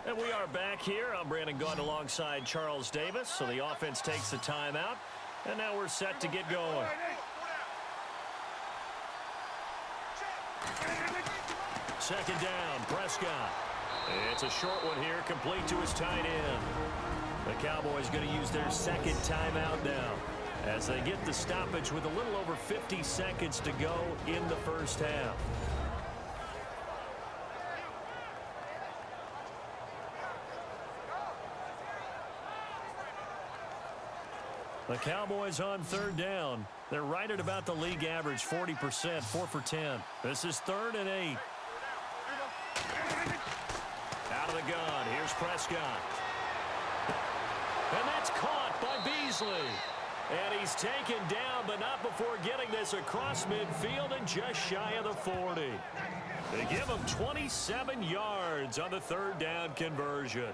And we are back here. I'm Brandon Gaudin alongside Charles Davis. So the offense takes the timeout. And now we're set to get going. Second down, Prescott. It's a short one here, complete to his tight end. The Cowboys going to use their second timeout now as they get the stoppage with a little over 50 seconds to go in the first half. The Cowboys on third down. They're right at about the league average, 40%, 4 for 10. This is 3rd and 8. Out of the gun, here's Prescott. And that's caught by Beasley. And he's taken down, but not before getting this across midfield and just shy of the 40. They give him 27 yards on the third down conversion.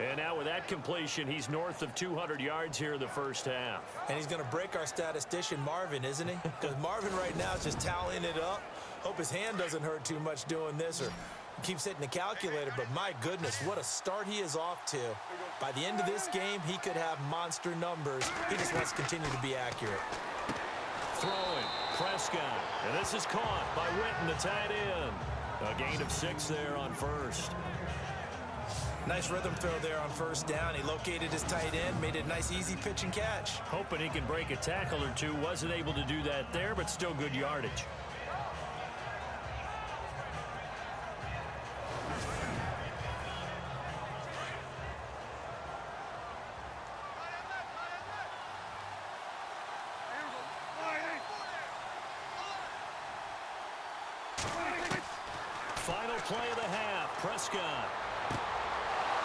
And now with that completion, he's north of 200 yards here in the first half. And he's going to break our statistician Marvin, isn't he? Because Marvin right now is just tallying it up. Hope his hand doesn't hurt too much doing this or keeps hitting the calculator. But my goodness, what a start he is off to. By the end of this game, he could have monster numbers. He just wants to continue to be accurate. Throwing, Prescott. And this is caught by Witten, the tight end. A gain of 6 there on first. Nice rhythm throw there on first down. He located his tight end, made it a nice, easy pitch and catch. Hoping he can break a tackle or two. Wasn't able to do that there, but still good yardage. Final play of the half, Prescott.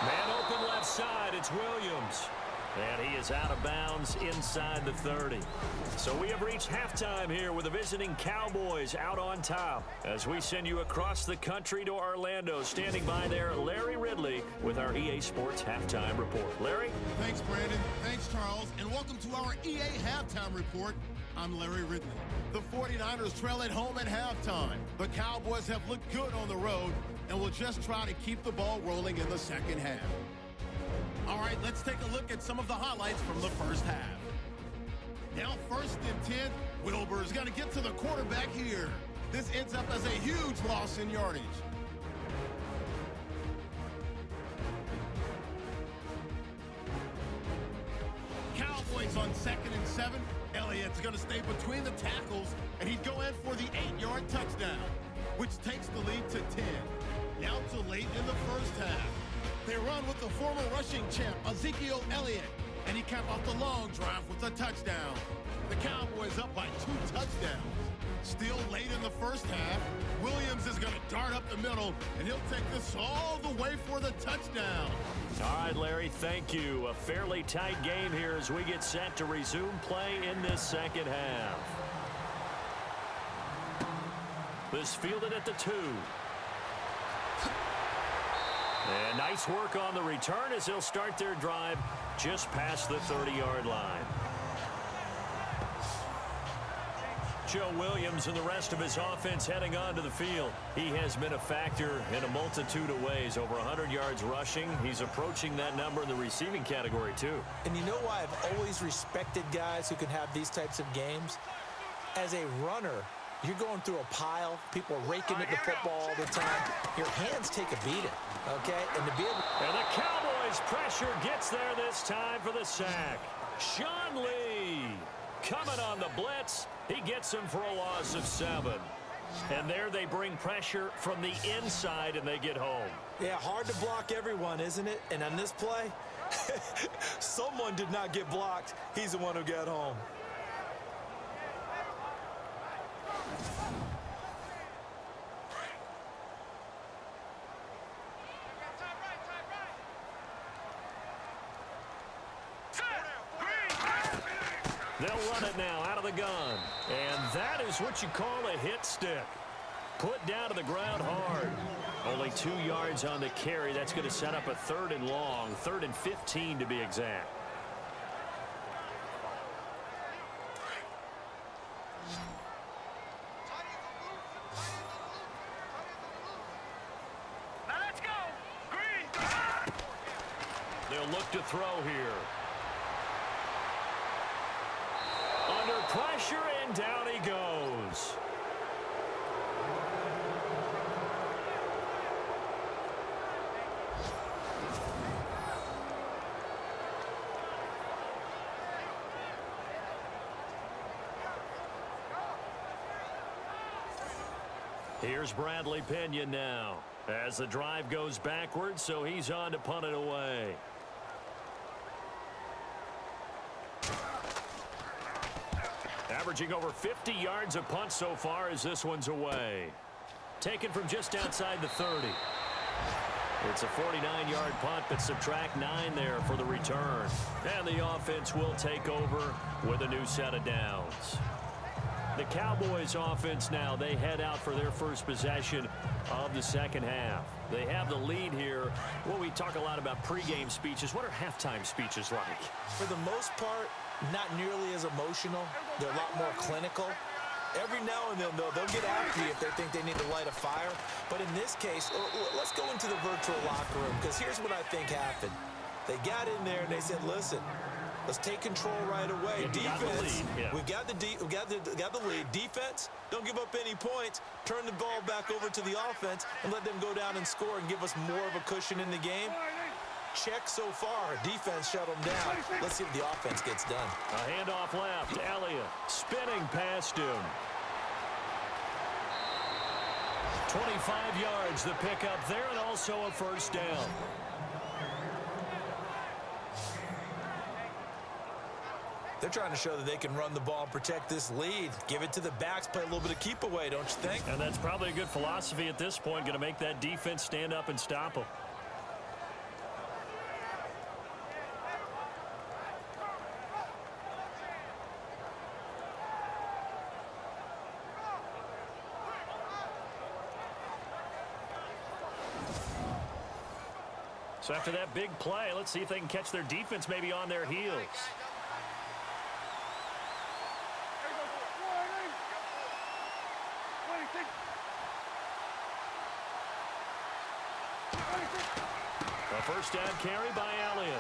Man open left side, it's Williams. And he is out of bounds inside the 30. So we have reached halftime here with the visiting Cowboys out on top. As we send you across the country to Orlando, standing by there, Larry Ridley with our EA Sports Halftime Report. Larry? Thanks, Brandon. Thanks, Charles. And welcome to our EA Halftime Report. I'm Larry Ridley. The 49ers trail at home at halftime. The Cowboys have looked good on the road and will just try to keep the ball rolling in the second half. All right, let's take a look at some of the highlights from the first half. Now 1st and 10, Wilbur's got to get to the quarterback here. This ends up as a huge loss in yardage. Cowboys on 2nd and 7. Elliott's going to stay between the tackles, and he'd go in for the 8-yard touchdown, which takes the lead to 10. Now to late in the first half. They run with the former rushing champ, Ezekiel Elliott, and he capped off the long drive with a touchdown. The Cowboys up by 2 touchdowns. Still late in the first half, Williams is going to dart up the middle, and he'll take this all the way for the touchdown. All right, Larry, thank you. A fairly tight game here as we get set to resume play in this second half. This fielded at the 2. And nice work on the return as they'll start their drive just past the 30-yard line. Joe Williams and the rest of his offense heading onto the field. He has been a factor in a multitude of ways. Over 100 yards rushing. He's approaching that number in the receiving category, too. And you know why I've always respected guys who can have these types of games? As a runner, you're going through a pile. People are raking at the football all the time. Your hands take a beating, okay? And the Cowboys pressure gets there this time for the sack. Sean Lee coming on the blitz. He gets him for a loss of 7. And there they bring pressure from the inside, and they get home. Yeah, hard to block everyone, isn't it? And on this play, someone did not get blocked. He's the one who got home. They'll run it now out of the gun. And that is what you call a hit stick. Put down to the ground hard. Only 2 yards on the carry. That's going to set up a 3rd and long, 3rd and 15 to be exact. Now let's go. look to throw here. Under pressure, and down he goes. Here's Bradley Pinion now as the drive goes backwards, so he's on to punt it away. Averaging over 50 yards a punt so far as this one's away. Taken from just outside the 30. It's a 49-yard punt, but subtract 9 there for the return. And the offense will take over with a new set of downs. The Cowboys offense now, they head out for their first possession of the second half. They have the lead here. Well, we talk a lot about pregame speeches. What are halftime speeches like? For the most part, not nearly as emotional. They're a lot more clinical. Every now and then, though, they'll get after you if they think they need to light a fire. But in this case, let's go into the virtual locker room, because here's what I think happened. They got in there and they said, listen, let's take control right away. Defense, we've got the lead. Defense, don't give up any points. Turn the ball back over to the offense and let them go down and score and give us more of a cushion in the game. Check so far. Defense shut them down. Let's see if the offense gets done. A handoff left. Elliott spinning past him. 25 yards the pickup there, and also a first down. They're trying to show that they can run the ball and protect this lead. Give it to the backs, play a little bit of keep away, don't you think? And that's probably a good philosophy at this point, going to make that defense stand up and stop them. So after that big play, let's see if they can catch their defense maybe on their heels. A first down carry by Elliott.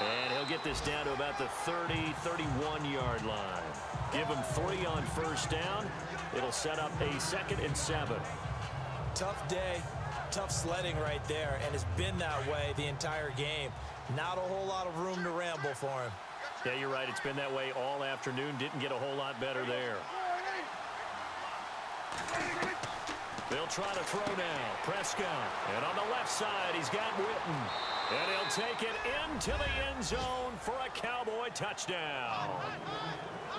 And he'll get this down to about the 30, 31-yard line. Give him 3 on first down. It'll set up a 2nd and 7. Tough day. Tough sledding right there, and it's been that way the entire game. Not a whole lot of room to ramble for him. Yeah, you're right. It's been that way all afternoon. Didn't get a whole lot better there. They'll try to throw now. Prescott. And on the left side, he's got Witten. And he'll take it into the end zone for a Cowboy touchdown.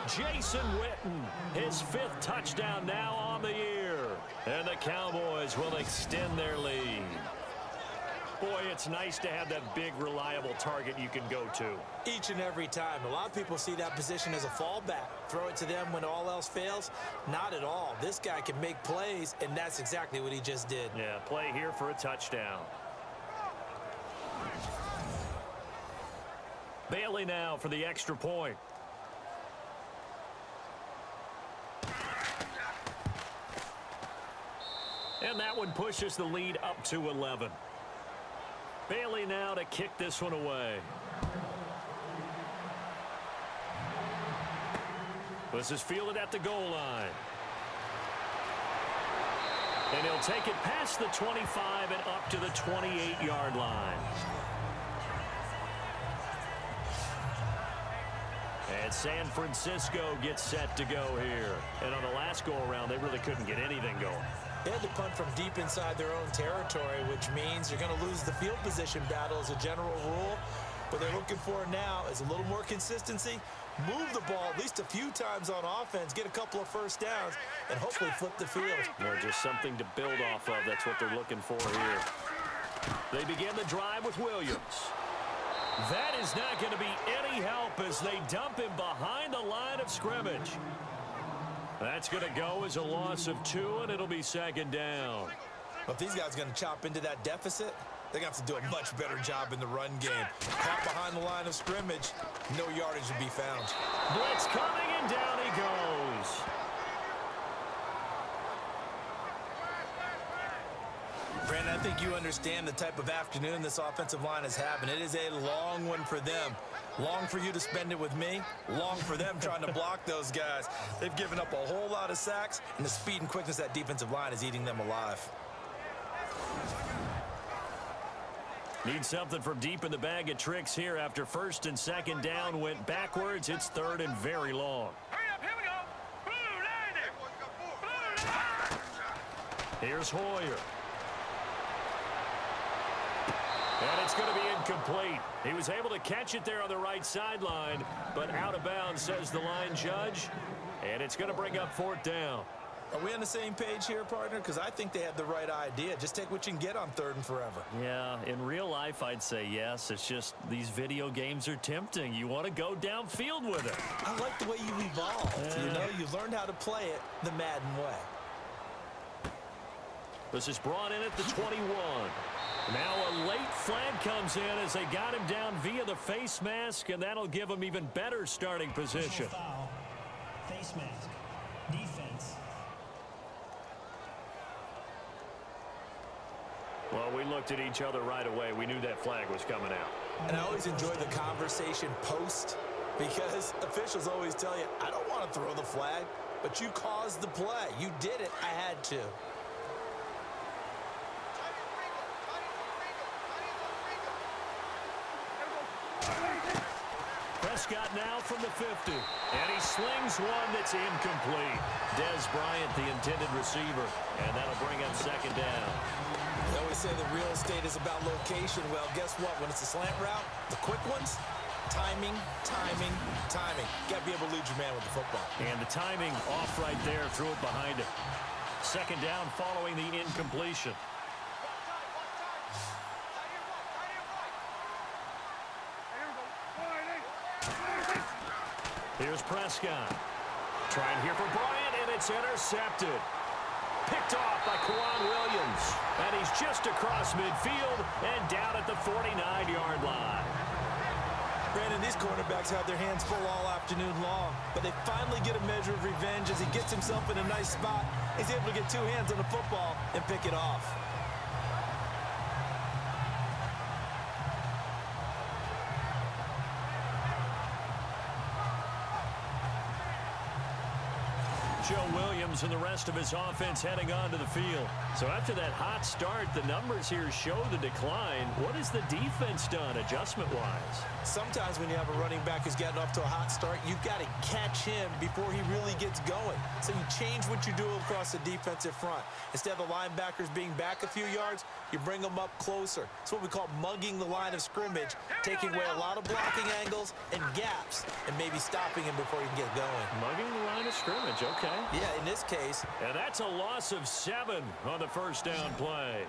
Jason Witten, his 5th touchdown now on the year. And the Cowboys will extend their lead. Boy, it's nice to have that big, reliable target you can go to. Each and every time. A lot of people see that position as a fallback. Throw it to them when all else fails. Not at all. This guy can make plays, and that's exactly what he just did. Yeah, play here for a touchdown. Bailey now for the extra point. And that one pushes the lead up to 11. Bailey now to kick this one away. This is fielded at the goal line. And he'll take it past the 25 and up to the 28-yard line. And San Francisco gets set to go here. And on the last go-around, they really couldn't get anything going. They had to punt from deep inside their own territory, which means you're going to lose the field position battle as a general rule. What they're looking for now is a little more consistency, move the ball at least a few times on offense, get a couple of first downs, and hopefully flip the field. Just something to build off of. That's what they're looking for here. They begin the drive with Williams. That is not going to be any help as they dump him behind the line of scrimmage. That's going to go as a loss of 2, and it'll be 2nd down. Well, if these guys are going to chop into that deficit, they're going to have to do a much better job in the run game. Caught behind the line of scrimmage, no yardage to be found. Blitz coming, and down he goes. Brandon, I think you understand the type of afternoon this offensive line is having. It is a long one for them. Long for you to spend it with me. Long for them trying to block those guys. They've given up a whole lot of sacks, and the speed and quickness of that defensive line is eating them alive. Need something from deep in the bag of tricks here after first and second down went backwards. It's third and very long. Here's Hoyer. And it's going to be incomplete. He was able to catch it there on the right sideline, but out of bounds, says the line judge. And it's going to bring up fourth down. Are we on the same page here, partner? Because I think they had the right idea. Just take what you can get on third and forever. Yeah, in real life, I'd say yes. It's just these video games are tempting. You want to go downfield with it. I like the way you evolved. You know, you learned how to play it the Madden way. This is brought in at the 21. Now a late flag comes in as they got him down via the face mask, and that'll give him even better starting position. Foul. Face mask. Defense. Well, we looked at each other right away. We knew that flag was coming out. And I always enjoy the conversation post, because officials always tell you, I don't want to throw the flag, but you caused the play. You did it. I had to. Prescott now from the 50. And he slings one that's incomplete. Dez Bryant, the intended receiver. And that'll bring up second down. They always say that real estate is about location. Well, guess what? When it's a slant route, the quick ones, timing, timing, timing. Got to be able to lead your man with the football. And the timing off right there. Threw it behind him. Second down following the incompletion. Here's Prescott. Trying here for Bryant, and it's intercepted. Picked off by Kwan Williams. And he's just across midfield and down at the 49-yard line. Brandon, these cornerbacks have their hands full all afternoon long, but they finally get a measure of revenge as he gets himself in a nice spot. He's able to get two hands on the football and pick it off. Joe Williams and the rest of his offense heading onto the field. So after that hot start, the numbers here show the decline. What has the defense done adjustment-wise? Sometimes when you have a running back who's getting off to a hot start, you've got to catch him before he really gets going. So you change what you do across the defensive front. Instead of the linebackers being back a few yards, you bring them up closer. It's what we call mugging the line of scrimmage, taking away a lot of blocking angles and gaps, and maybe stopping him before he can get going. Mugging the line of scrimmage, okay. Yeah, in this case. And that's a loss of 7 on the first down play.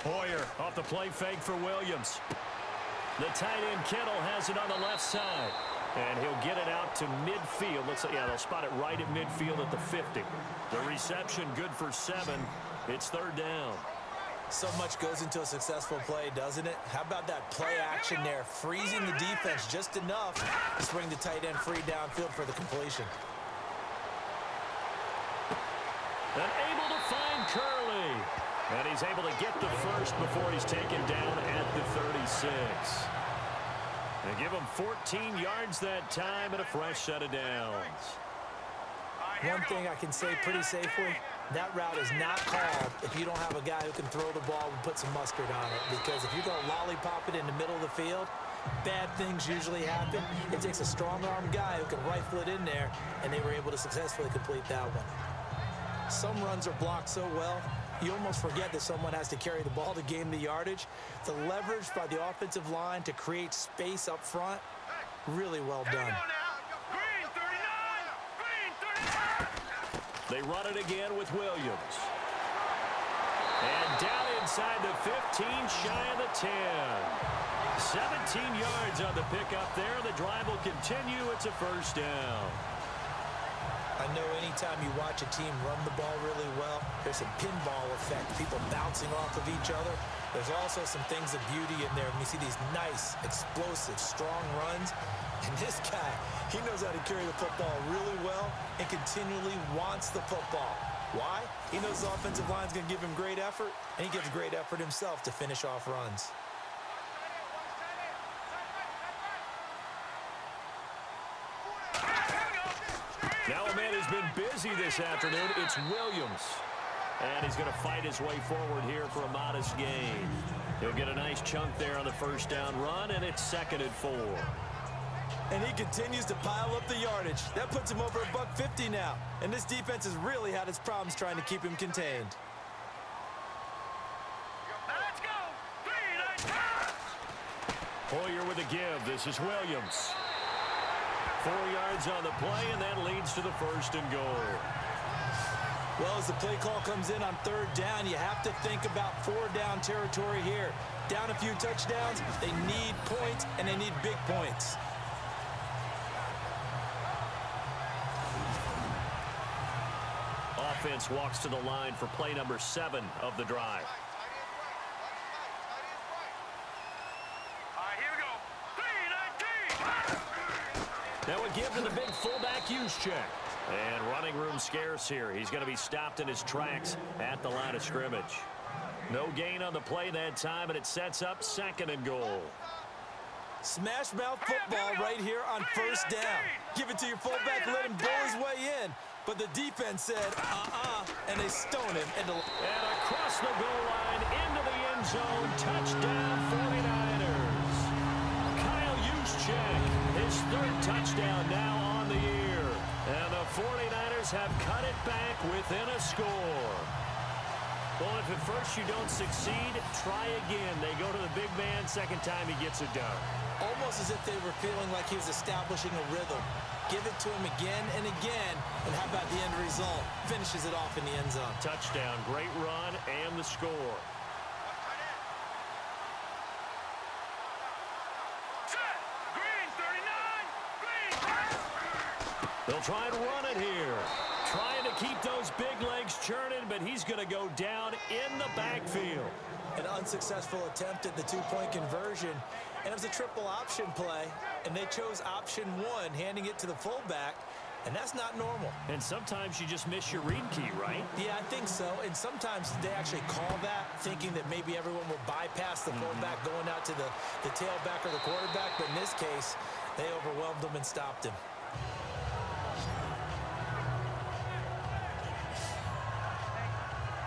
Hoyer off the play fake for Williams. The tight end Kittle has it on the left side. And he'll get it out to midfield. Looks like, yeah, they'll spot it right at midfield at the 50. The reception good for 7. It's third down. So much goes into a successful play, doesn't it? How about that play action there? Freezing the defense just enough to swing the tight end free downfield for the completion. And able to find Curley. And he's able to get the first before he's taken down at the 36. And give him 14 yards that time and a fresh set of downs. One thing I can say pretty safely, that route is not called if you don't have a guy who can throw the ball and put some mustard on it. Because if you're going to lollipop it in the middle of the field, bad things usually happen. It takes a strong-armed guy who can rifle it in there, and they were able to successfully complete that one. Some runs are blocked so well, you almost forget that someone has to carry the ball to gain the yardage. The leverage by the offensive line to create space up front, really well done. They run it again with Williams. And down inside the 15, shy of the 10. 17 yards on the pickup there. The drive will continue. It's a first down. I know anytime you watch a team run the ball really well, there's a pinball effect, people bouncing off of each other. There's also some things of beauty in there. When you see these nice, explosive, strong runs, and this guy, he knows how to carry the football really well and continually wants the football. Why? He knows the offensive line's going to give him great effort, and he gives great effort himself to finish off runs. Now a man has been busy this afternoon. It's Williams. And he's going to fight his way forward here for a modest gain. He'll get a nice chunk there on the first down run, and it's 2nd and 4. And he continues to pile up the yardage. That puts him over $150 now. And this defense has really had its problems trying to keep him contained. Let's go. Hoyer with a give. This is Williams. 4 yards on the play, and that leads to the 1st and goal. Well, as the play call comes in on 3rd down, you have to think about 4-down territory here. Down a few touchdowns, they need points, and they need big points. Offense walks to the line for play number 7 of the drive. All right, here we go. 3-19. Now a give to the big fullback use check. And running room scarce here. He's going to be stopped in his tracks at the line of scrimmage. No gain on the play that time, and it sets up 2nd and goal. Smash mouth football right here on 1st down. Give it to your fullback, let him go his way in. But the defense said, and they stone him. And across the goal line, into the end zone, touchdown 49ers. Kyle Juszczyk, his 3rd touchdown now on the year. And the 49ers have cut it back within a score. Well, if at first you don't succeed, try again. They go to the big man. 2nd time he gets it done. almost as if they were feeling like he was establishing a rhythm. Give it to him again and again, and how about the end result? Finishes it off in the end zone. Touchdown, great run, and the score. They'll try and run it here. Trying to keep those big legs churning, but he's going to go down in the backfield. An unsuccessful attempt at the two-point conversion, and it was a triple option play, and they chose option one, handing it to the fullback, and that's not normal. And sometimes you just miss your read key, right? Yeah, I think so, and sometimes they actually call that, thinking that maybe everyone will bypass the fullback going out to the tailback or the quarterback, but in this case, they overwhelmed him and stopped him.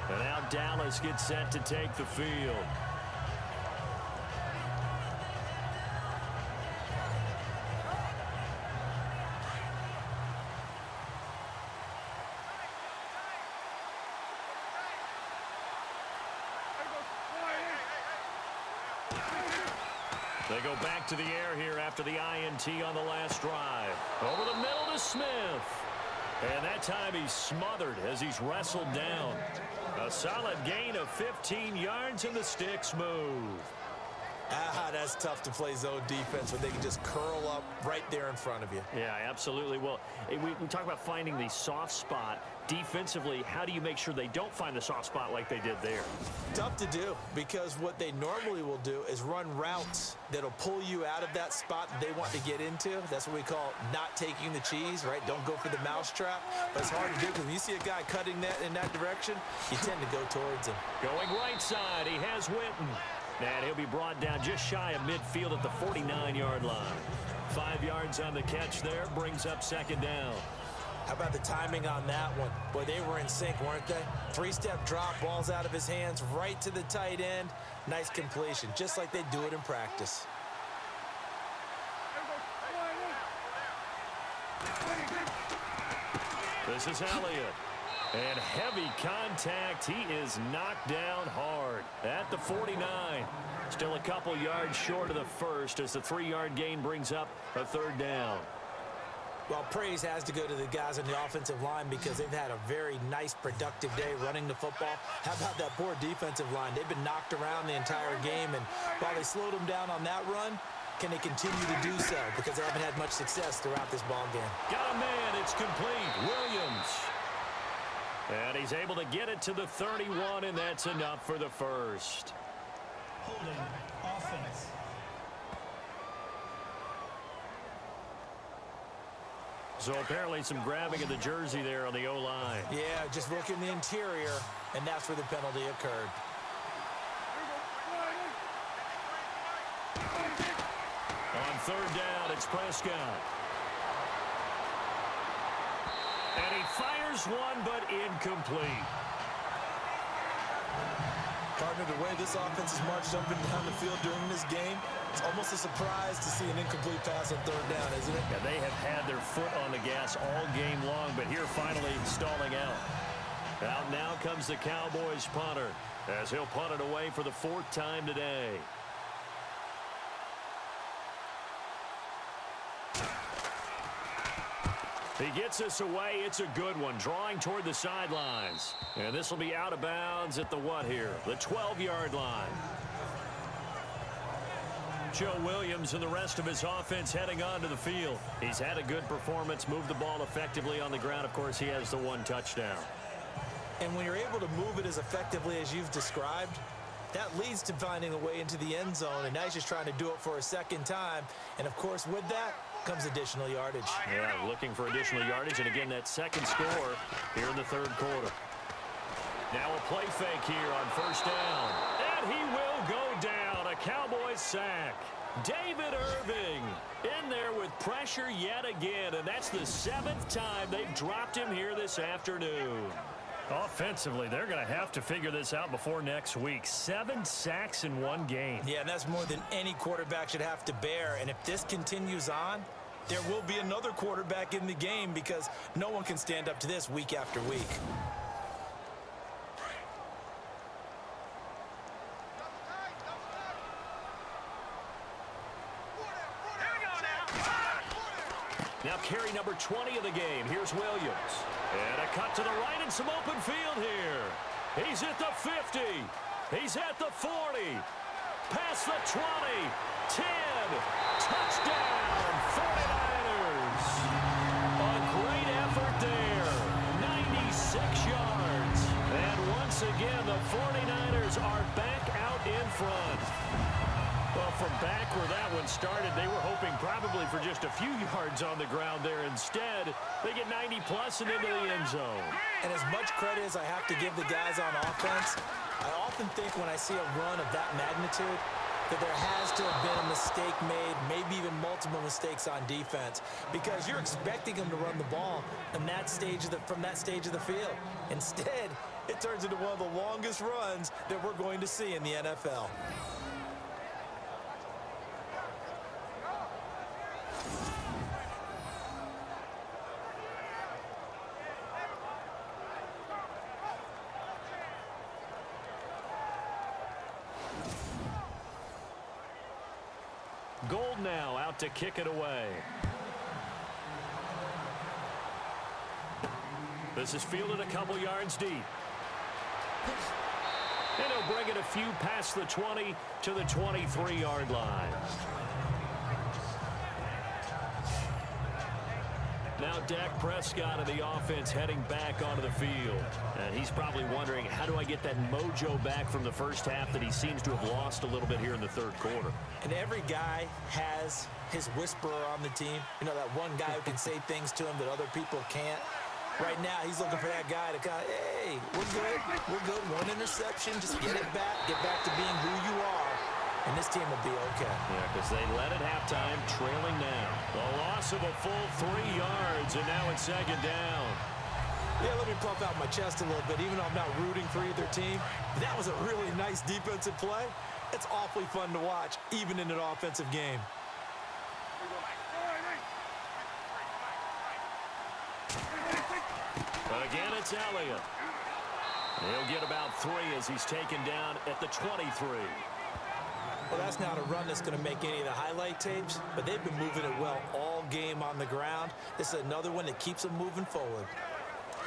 And now Dallas gets set to take the field. They go back to the air here after the INT on the last drive. Over the middle to Smith. And that time he's smothered as he's wrestled down. A solid gain of 15 yards, and the sticks move. That's tough to play zone defense when they can just curl up right there in front of you. Yeah, absolutely. Well, we talk about finding the soft spot. Defensively, how do you make sure they don't find the soft spot like they did there? Tough to do, because what they normally will do is run routes that'll pull you out of that spot that they want to get into. That's what we call not taking the cheese, right? Don't go for the mousetrap. But it's hard to do because when you see a guy cutting that in that direction, you tend to go towards him. Going right side, he has Witten. And he'll be brought down just shy of midfield at the 49-yard line. 5 yards on the catch there, brings up second down. How about the timing on that one? Boy, they were in sync, weren't they? Three-step drop, balls out of his hands, right to the tight end. Nice completion, just like they do it in practice. This is Elliott. And heavy contact. He is knocked down hard at the 49. Still a couple yards short of the first as the 3-yard gain brings up a third down. Well, praise has to go to the guys on the offensive line because they've had a very nice, productive day running the football. How about that poor defensive line? They've been knocked around the entire game, and while they slowed them down on that run, can they continue to do so? Because they haven't had much success throughout this ball game. Got a man. It's complete. Williams. And he's able to get it to the 31, and that's enough for the first. Holding offense. So apparently some grabbing of the jersey there on the O-line. Yeah, just look in the interior, and that's where the penalty occurred. On third down, it's Prescott. And he fires one, but incomplete. Partner, the way this offense has marched up and down the field during this game, it's almost a surprise to see an incomplete pass on third down, isn't it? Yeah, they have had their foot on the gas all game long, but here finally stalling out. Out now comes the Cowboys punter, as he'll punt it away for the 4th time today. He gets us away. It's a good one, drawing toward the sidelines. And this will be out of bounds at the what here? The 12-yard line. Joe Williams and the rest of his offense heading onto the field. He's had a good performance, moved the ball effectively on the ground. Of course, he has the 1 touchdown. And when you're able to move it as effectively as you've described, that leads to finding a way into the end zone, and now he's just trying to do it for a second time. And, of course, with that comes additional yardage. Yeah, looking for additional yardage, and again, that second score here in the 3rd quarter. Now a play fake here on first down, and he will go down. A Cowboys sack. David Irving in there with pressure yet again, and that's the 7th time they've dropped him here this afternoon. Offensively, they're going to have to figure this out before next week. 7 sacks in one game. Yeah, and that's more than any quarterback should have to bear. And if this continues on, there will be another quarterback in the game because no one can stand up to this week after week. Now carry number 20 of the game. Here's Williams. And a cut to the right and some open field here. He's at the 50. He's at the 40. Past the 20. 10. Touchdown, 49ers. A great effort there. 96 yards. And once again, the 49ers are back out in front. Well, from back where that one started, they were hoping probably for just a few yards on the ground there. Instead, they get 90-plus and into the end zone. And as much credit as I have to give the guys on offense, I often think when I see a run of that magnitude that there has to have been a mistake made, maybe even multiple mistakes on defense, because you're expecting them to run the ball in that stage from that stage of the field. Instead, it turns into one of the longest runs that we're going to see in the NFL. Gold now out to kick it away. This is fielded a couple yards deep. And he'll bring it a few past the 20 to the 23-yard line. Now Dak Prescott of the offense heading back onto the field. And he's probably wondering, how do I get that mojo back from the first half that he seems to have lost a little bit here in the 3rd quarter? And every guy has his whisperer on the team. You know, that one guy who can say things to him that other people can't. Right now, he's looking for that guy to kind of, hey, we're good. We're good. 1 interception. Just get it back. Get back to being who you are. And this team will be okay. Yeah, because they led at halftime, trailing now. The loss of a full 3 yards, and now it's 2nd down. Yeah, let me puff out my chest a little bit. Even though I'm not rooting for either team, that was a really nice defensive play. It's awfully fun to watch, even in an offensive game. But again, it's Elliott. He'll get about 3 as he's taken down at the 23. Well, that's not a run that's going to make any of the highlight tapes, but they've been moving it well all game on the ground. This is another one that keeps them moving forward.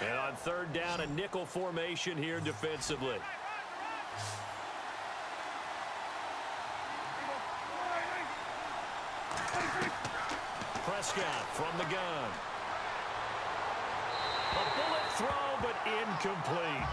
And on third down, a nickel formation here defensively. Prescott from the gun. A bullet throw, but incomplete.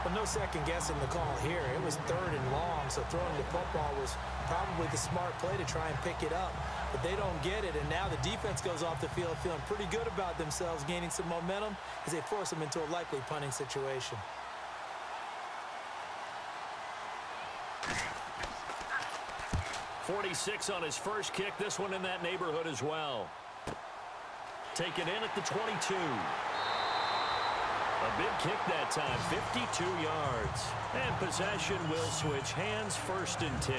Well, no second guessing the call here. It was third and long, so throwing the football was probably the smart play to try and pick it up. But they don't get it, and now the defense goes off the field feeling pretty good about themselves, gaining some momentum as they force them into a likely punting situation. .46 on his first kick. This one in that neighborhood as well. Taken in at the 22. A big kick that time, 52 yards. And possession will switch hands, 1st and 10.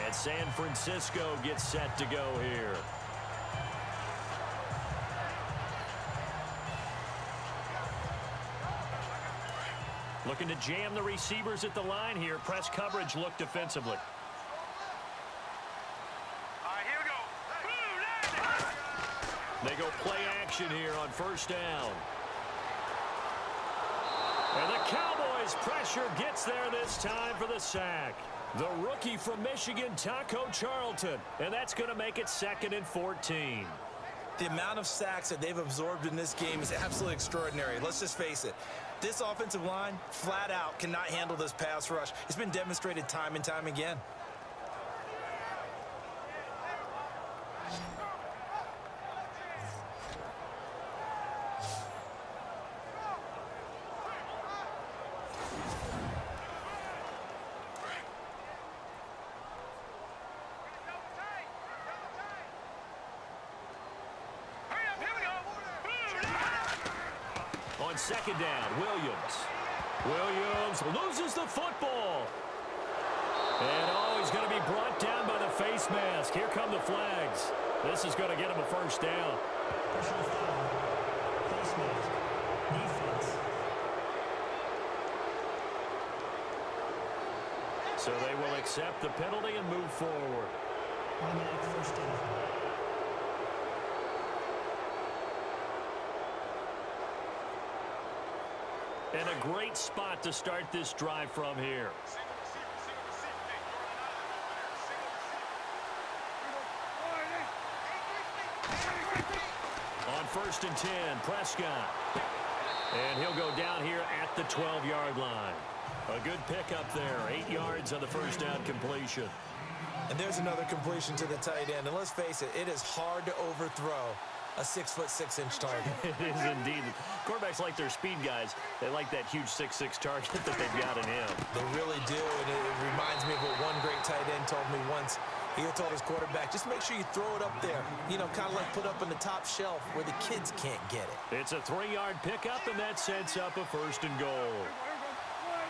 And San Francisco gets set to go here. Looking to jam the receivers at the line here. Press coverage look defensively. They go play action here on 1st down. And the Cowboys' pressure gets there this time for the sack. The rookie from Michigan, Taco Charlton. And that's going to make it 2nd and 14. The amount of sacks that they've absorbed in this game is absolutely extraordinary. Let's just face it. This offensive line, flat out, cannot handle this pass rush. It's been demonstrated time and time again. On 2nd down, Williams loses the football. And he's going to be brought down by the face mask. Here come the flags. This is going to get him a 1st down. Personal foul. Face mask. Defense. So they will accept the penalty and move forward. Automatic 1st down. And a great spot to start this drive from here. On 1st and 10, Prescott. And he'll go down here at the 12-yard line. A good pickup there, 8 yards on the 1st down completion. And there's another completion to the tight end. And let's face it, it is hard to overthrow a 6'6" target. It is indeed. Quarterbacks like their speed guys. They like that huge 6'6" target that they've got in him. They really do, and it reminds me of what one great tight end told me once. He told his quarterback, just make sure you throw it up there. You know, kind of like put up on the top shelf where the kids can't get it. It's a 3-yard pickup, and that sets up a 1st and goal.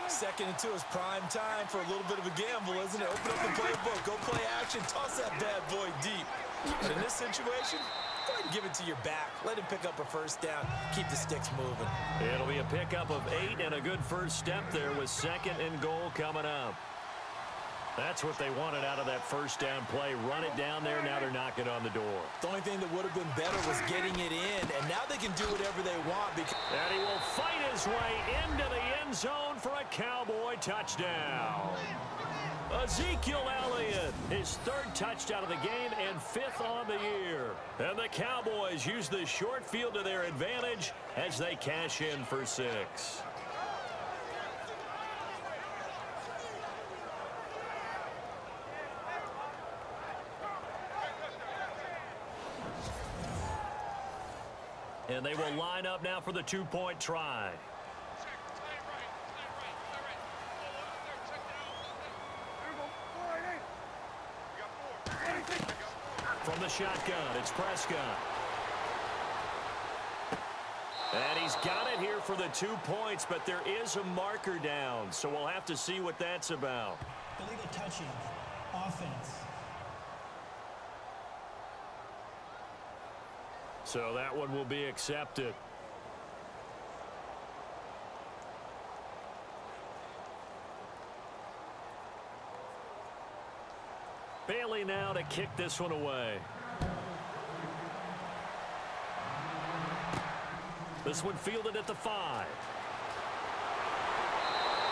2nd and 2 is prime time for a little bit of a gamble, isn't it? Open up the playbook, go play action, toss that bad boy deep. But in this situation, go ahead and give it to your back. Let him pick up a 1st down. Keep the sticks moving. It'll be a pickup of 8 and a good first step there with 2nd and goal coming up. That's what they wanted out of that 1st down play. Run it down there. Now they're knocking on the door. The only thing that would have been better was getting it in, and now they can do whatever they want. And he will fight his way into the end zone for a Cowboy touchdown. Ezekiel Elliott, his 3rd touchdown of the game and 5th on the year. And the Cowboys use the short field to their advantage as they cash in for 6. And they will line up now for the 2-point try. From the shotgun, it's Prescott. And he's got it here for the 2 points, but there is a marker down, so we'll have to see what that's about. Illegal touching. Offense. So that one will be accepted. Bailey now to kick this one away. This one fielded at the 5.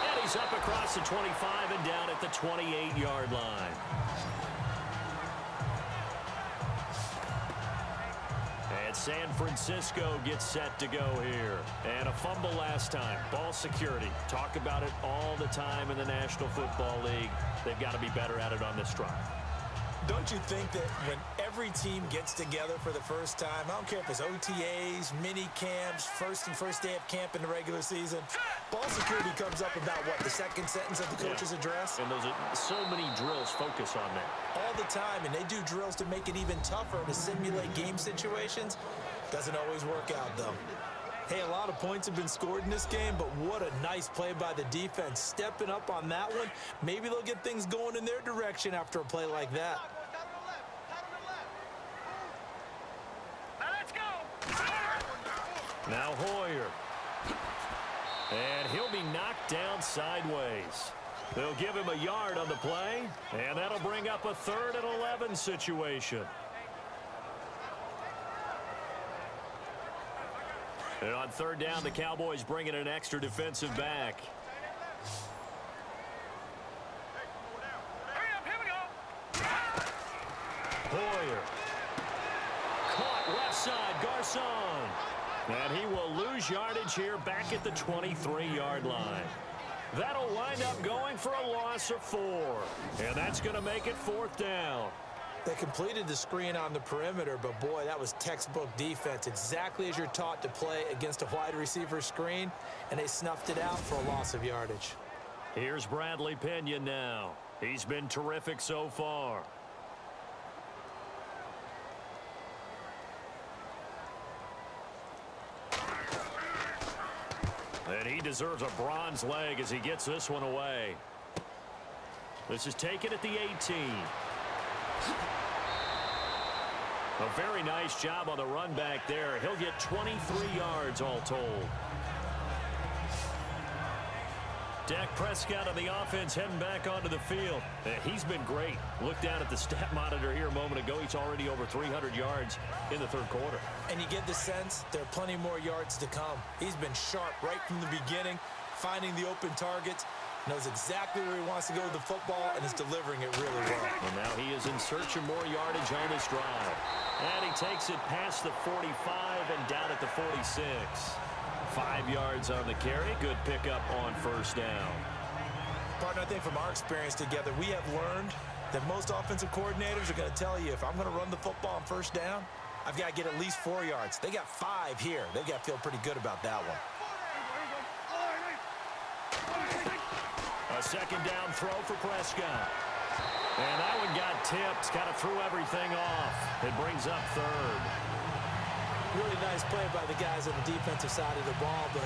And he's up across the 25 and down at the 28-yard line. And San Francisco gets set to go here. And a fumble last time. Ball security. Talk about it all the time in the National Football League. They've got to be better at it on this drive. Don't you think that when every team gets together for the first time, I don't care if it's OTAs, mini camps, first day of camp in the regular season, ball security comes up about, what, the second sentence of the coach's address? And those are so many drills focus on that. All the time, and they do drills to make it even tougher to simulate game situations. Doesn't always work out, though. Hey, a lot of points have been scored in this game, but what a nice play by the defense. Stepping up on that one, maybe they'll get things going in their direction after a play like that. Now Hoyer. And he'll be knocked down sideways. They'll give him a yard on the play, and that'll bring up a 3rd and 11 situation. And on 3rd down, the Cowboys bring in an extra defensive back. Hoyer. Caught left side, Garcon. And he will lose yardage here back at the 23-yard line. That'll wind up going for a loss of 4. And that's going to make it 4th down. They completed the screen on the perimeter, but boy, that was textbook defense. Exactly as you're taught to play against a wide receiver screen, and they snuffed it out for a loss of yardage. Here's Bradley Pinion now. He's been terrific so far. And he deserves a bronze leg as he gets this one away. This is taken at the 18. A very nice job on the run back there. He'll get 23 yards all told. Dak Prescott on the offense heading back onto the field. He's been great. Look down at the stat monitor here a moment ago. He's already over 300 yards in the 3rd quarter. And you get the sense there are plenty more yards to come. He's been sharp right from the beginning, finding the open targets, knows exactly where he wants to go with the football, and is delivering it really well. And now he is in search of more yardage on this drive. And he takes it past the 45 and down at the 46. 5 yards on the carry. Good pickup on 1st down. Partner, I think from our experience together, we have learned that most offensive coordinators are going to tell you, if I'm going to run the football on 1st down, I've got to get at least 4 yards. They got 5 here. They got to feel pretty good about that one. A 2nd down throw for Prescott. And that one got tipped. Kind of threw everything off. It brings up 3rd. Really nice play by the guys on the defensive side of the ball, but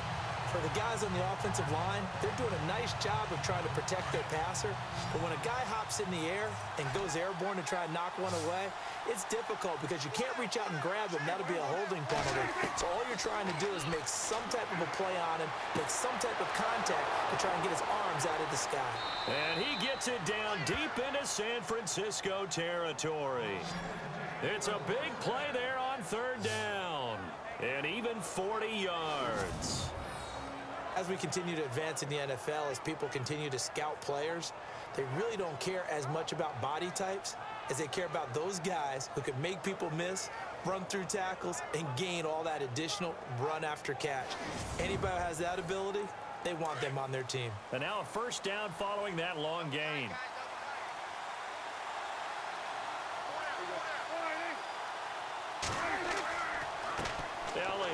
for the guys on the offensive line, they're doing a nice job of trying to protect their passer. But when a guy hops in the air and goes airborne to try and knock one away, it's difficult because you can't reach out and grab him. That'll be a holding penalty. So all you're trying to do is make some type of a play on him, make some type of contact to try and get his arms out of the sky. And he gets it down deep into San Francisco territory. It's a big play there on 3rd down. And even 40 yards. As we continue to advance in the NFL, as people continue to scout players, they really don't care as much about body types as they care about those guys who can make people miss, run through tackles, and gain all that additional run after catch. Anybody who has that ability, they want them on their team. And now a 1st down following that long gain. Elliott.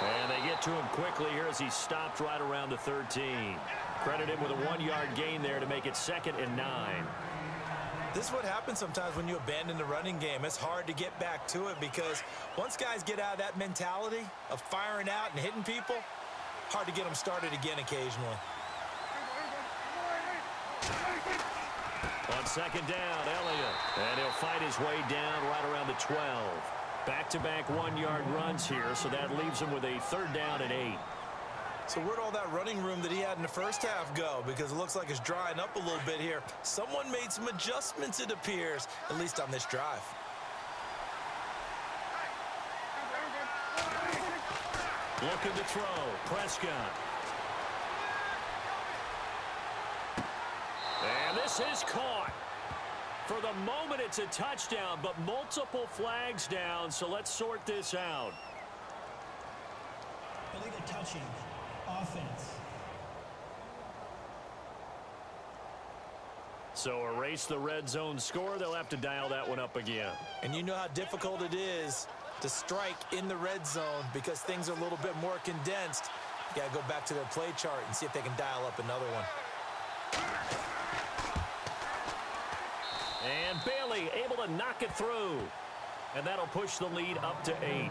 And they get to him quickly here as he stopped right around the 13. Credit him with a 1-yard gain there to make it 2nd and 9. This is what happens sometimes when you abandon the running game. It's hard to get back to it because once guys get out of that mentality of firing out and hitting people, hard to get them started again occasionally. On 2nd down, Elliott. And he'll fight his way down right around the 12. Back-to-back 1-yard runs here, so that leaves him with a 3rd down and 8. So where'd all that running room that he had in the first half go? Because it looks like it's drying up a little bit here. Someone made some adjustments, it appears, at least on this drive. Looking to throw. Prescott. And this is caught. For the moment, it's a touchdown, but multiple flags down, so let's sort this out. Illegal touching. Offense. So erase the red zone score. They'll have to dial that one up again. And you know how difficult it is to strike in the red zone because things are a little bit more condensed. You got to go back to their play chart and see if they can dial up another one. And Bailey able to knock it through. And that'll push the lead up to 8.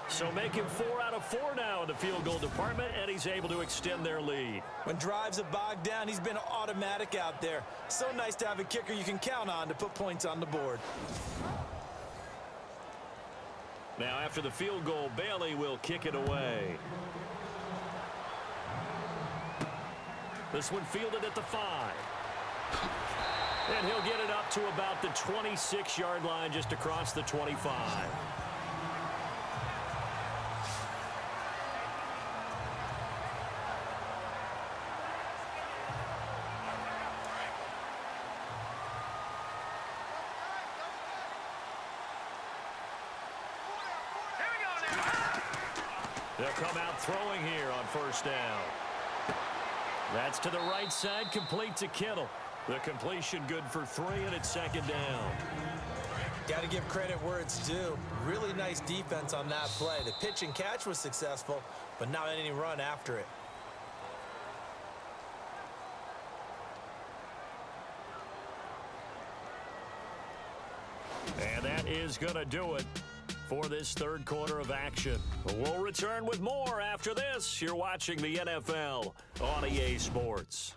So make him 4 out of 4 now in the field goal department, and he's able to extend their lead. When drives are bogged down, he's been automatic out there. So nice to have a kicker you can count on to put points on the board. Now after the field goal, Bailey will kick it away. This one fielded at the 5. And he'll get it up to about the 26-yard line, just across the 25. They'll come out throwing here on first down. That's to the right side, complete to Kittle. The completion good for 3, and it's second down. Got to give credit where it's due. Really nice defense on that play. The pitch and catch was successful, but not any run after it. And that is going to do it for this third quarter of action. We'll return with more after this. You're watching the NFL on EA Sports.